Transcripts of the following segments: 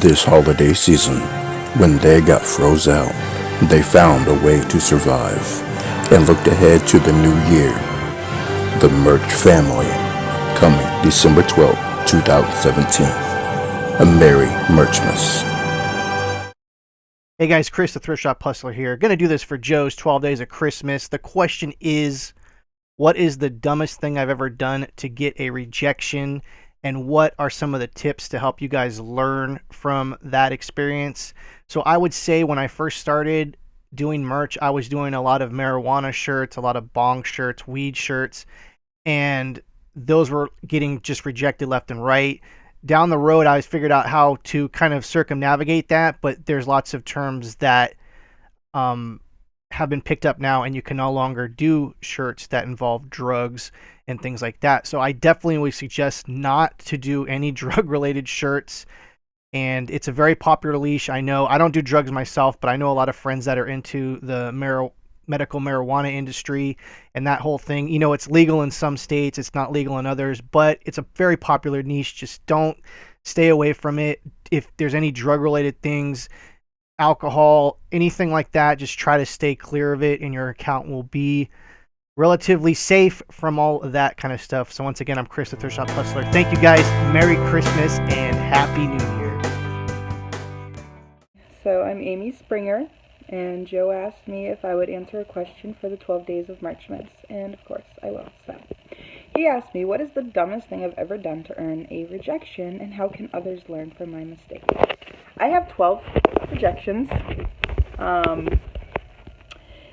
This holiday season, when they got froze out, they found a way to survive and looked ahead to the new year. The Merch Family, coming December 12th, 2017. A Merry Merchmas. Hey guys, Chris the Thrift Shop Hustler here. Gonna do this for Joe's 12 Days of Christmas. The question is, what is the dumbest thing I've ever done to get a rejection? And what are some of the tips to help you guys learn from that experience? So I would say when I first started doing merch, I was doing a lot of marijuana shirts, a lot of bong shirts, weed shirts, and those were getting just rejected left and right. Down the road, I figured out how to kind of circumnavigate that, but there's lots of terms that have been picked up now, and you can no longer do shirts that involve drugs and things like that. So I definitely would suggest not to do any drug-related shirts, and it's a very popular leash. I know I don't do drugs myself, but I know a lot of friends that are into the medical marijuana industry and that whole thing. You know, it's legal in some states, it's not legal in others, but it's a very popular niche. Just don't stay away from it. If there's any drug-related things, alcohol, anything like that, just try to stay clear of it, and your account will be relatively safe from all of that kind of stuff. So once again, I'm Chris the Thrift Shop Hustler. Thank you guys. Merry Christmas and Happy New Year. So I'm Amy Springer, and Joe asked me if I would answer a question for the 12 Days of Marchmas, and of course I will. So he asked me, what is the dumbest thing I've ever done to earn a rejection, and how can others learn from my mistakes? I have 12 rejections.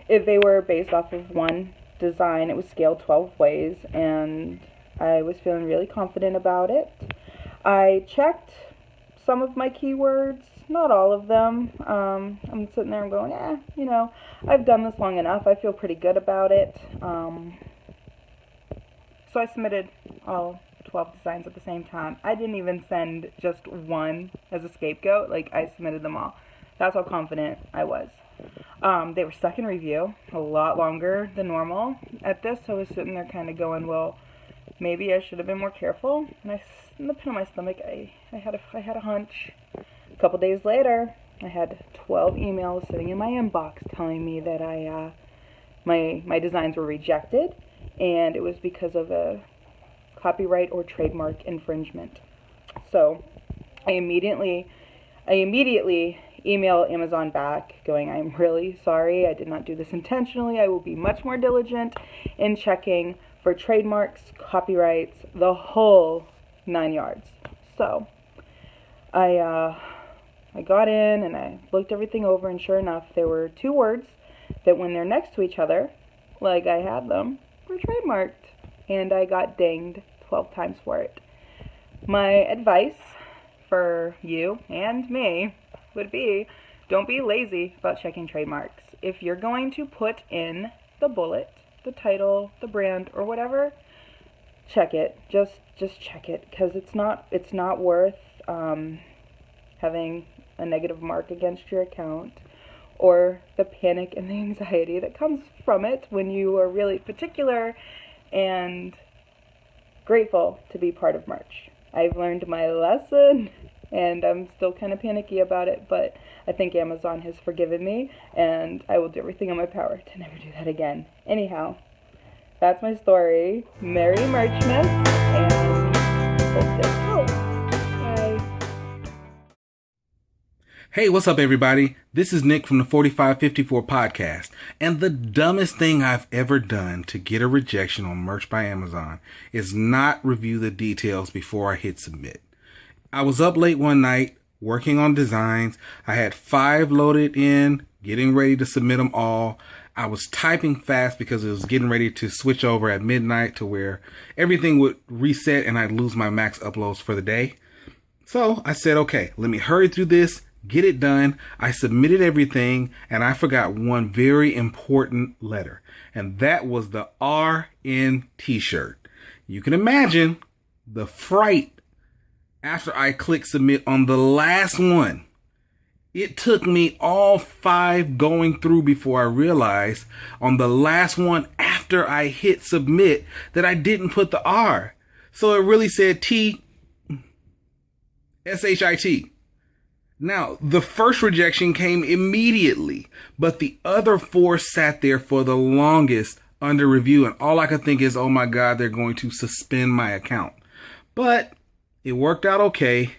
If they were based off of one design, it was scaled 12 ways, and I was feeling really confident about it. I checked some of my keywords, not all of them. I'm sitting there and going, I've done this long enough. I feel pretty good about it. So I submitted all 12 designs at the same time. I didn't even send just one as a scapegoat. Like, I submitted them all. That's how confident I was. They were stuck in review a lot longer than normal at this, so I was sitting there kind of going, well, maybe I should have been more careful. And in the pit of my stomach, I had a hunch. A couple days later, I had 12 emails sitting in my inbox telling me that my designs were rejected, and it was because of a copyright or trademark infringement. So I immediately email Amazon back going, I'm really sorry, I did not do this intentionally. I will be much more diligent in checking for trademarks, copyrights, the whole 9 yards. So I got in and I looked everything over, and sure enough, there were two words that when they're next to each other, like I had them, were trademarked, and I got dinged 12 times for it. My advice for you and me would be, don't be lazy about checking trademarks. If you're going to put in the bullet, the title, the brand, or whatever, check it. Just check it, because it's not worth having a negative mark against your account, or the panic and the anxiety that comes from it when you are really particular and grateful to be part of merch. I've learned my lesson, and I'm still kind of panicky about it, but I think Amazon has forgiven me, and I will do everything in my power to never do that again. Anyhow, that's my story. Merry Merchmas, and hope this helps. Bye. Hey, what's up, everybody? This is Nick from the 4554 podcast, and the dumbest thing I've ever done to get a rejection on Merch by Amazon is not review the details before I hit submit. I was up late one night working on designs. I had 5 loaded in, getting ready to submit them all. I was typing fast because it was getting ready to switch over at midnight to where everything would reset and I'd lose my max uploads for the day. So I said, okay, let me hurry through this, get it done. I submitted everything, and I forgot one very important letter, and that was the R in t-shirt. You can imagine the fright after I clicked submit on the last one. It took me all 5 going through before I realized on the last one after I hit submit that I didn't put the R. So it really said T-S-H-I-T. Now, the first rejection came immediately, but the other 4 sat there for the longest under review, and all I could think is, oh my God, they're going to suspend my account. But it worked out okay.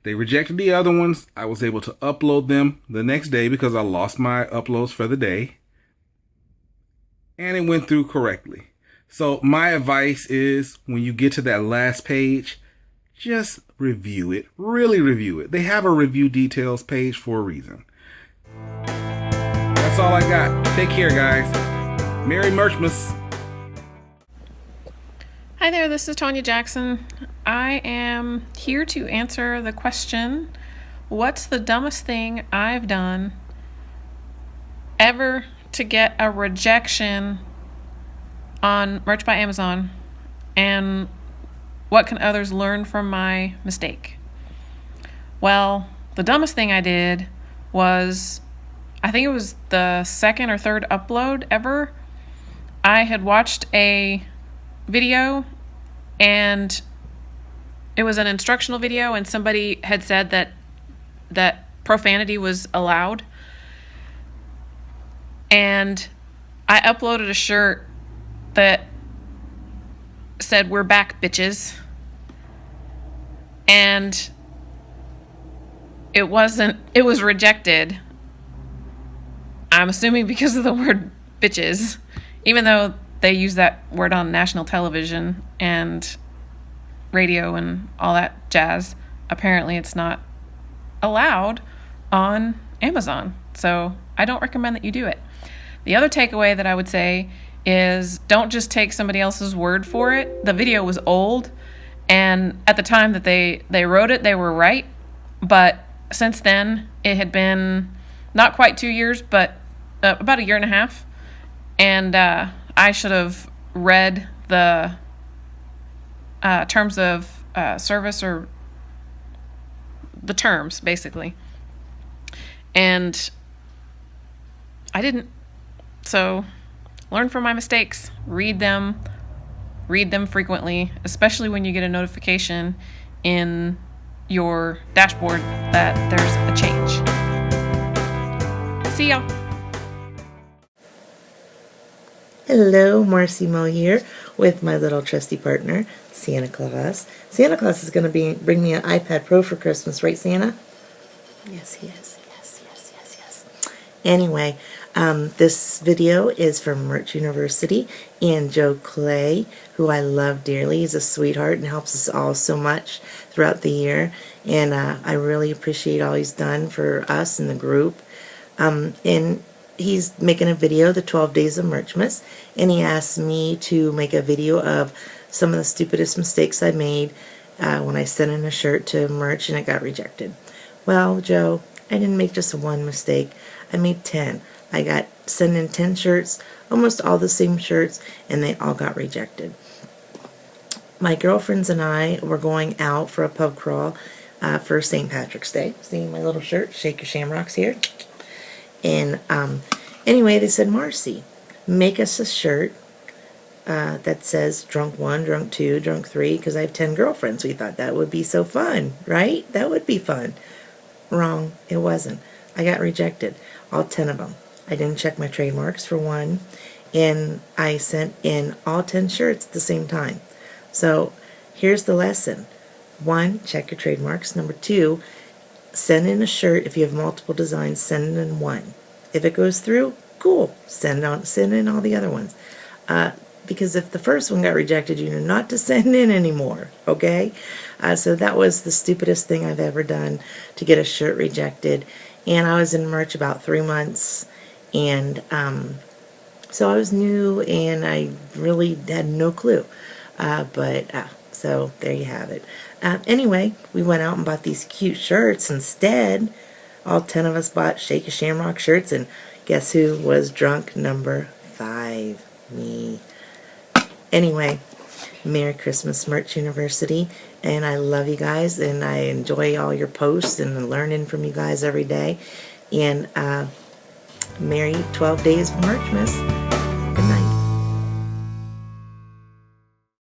They rejected the other ones. I was able to upload them the next day because I lost my uploads for the day. And it went through correctly. So my advice is, when you get to that last page, just review it. Really review it. They have a review details page for a reason. That's all I got. Take care, guys. Merry Merchmas. Hi there, this is Tonia Jackson. I am here to answer the question, what's the dumbest thing I've done ever to get a rejection on Merch by Amazon, and what can others learn from my mistake? Well, the dumbest thing I did was, I think it was the second or third upload ever. I had watched a video, and it was an instructional video, and somebody had said that profanity was allowed. And I uploaded a shirt that said, "We're back, bitches." And it was rejected. I'm assuming because of the word bitches, even though they use that word on national television and radio and all that jazz. Apparently it's not allowed on Amazon. So I don't recommend that you do it. The other takeaway that I would say is, don't just take somebody else's word for it. The video was old, and at the time that they wrote it, they were right. But since then, it had been not quite 2 years, but about a year and a half. And I should have read the terms of service, or the terms, basically. And I didn't. So learn from my mistakes. Read them frequently, especially when you get a notification in your dashboard that there's a change. See y'all. Hello, Marcy Mo here with my little trusty partner, Santa Claus. Santa Claus is going to bring me an iPad Pro for Christmas, right, Santa? Yes, he is. Yes. Anyway, this video is from Merch University and Joe Clay, who I love dearly. He's a sweetheart and helps us all so much throughout the year. And I really appreciate all he's done for us and the group. And he's making a video, the 12 Days of Merchmas, and he asked me to make a video of some of the stupidest mistakes I made when I sent in a shirt to Merch and it got rejected. Well, Joe, I didn't make just one mistake. I made 10. I got sent in 10 shirts, almost all the same shirts, and they all got rejected. My girlfriends and I were going out for a pub crawl for St. Patrick's Day. See my little shirt, Shake Your Shamrocks here. And anyway, they said, Marcy, make us a shirt that says drunk 1, drunk 2, drunk 3, because I have 10 girlfriends. We thought that would be so fun, right? That would be fun. Wrong. It wasn't. I got rejected. All 10 of them. I didn't check my trademarks for one, and I sent in all 10 shirts at the same time. So here's the lesson. 1, check your trademarks. Number 2, send in a shirt. If you have multiple designs, send in one. If it goes through, cool. Send in all the other ones. Because if the first one got rejected, you know not to send in anymore. Okay? So that was the stupidest thing I've ever done to get a shirt rejected. And I was in Merch about 3 months. And so I was new and I really had no clue. So there you have it. Anyway, we went out and bought these cute shirts instead. All 10 of us bought Shake a Shamrock shirts, and guess who was drunk number 5? Me. Anyway, Merry Christmas, Merch University, and I love you guys, and I enjoy all your posts and learning from you guys every day. And Merry 12 Days of Merchmas.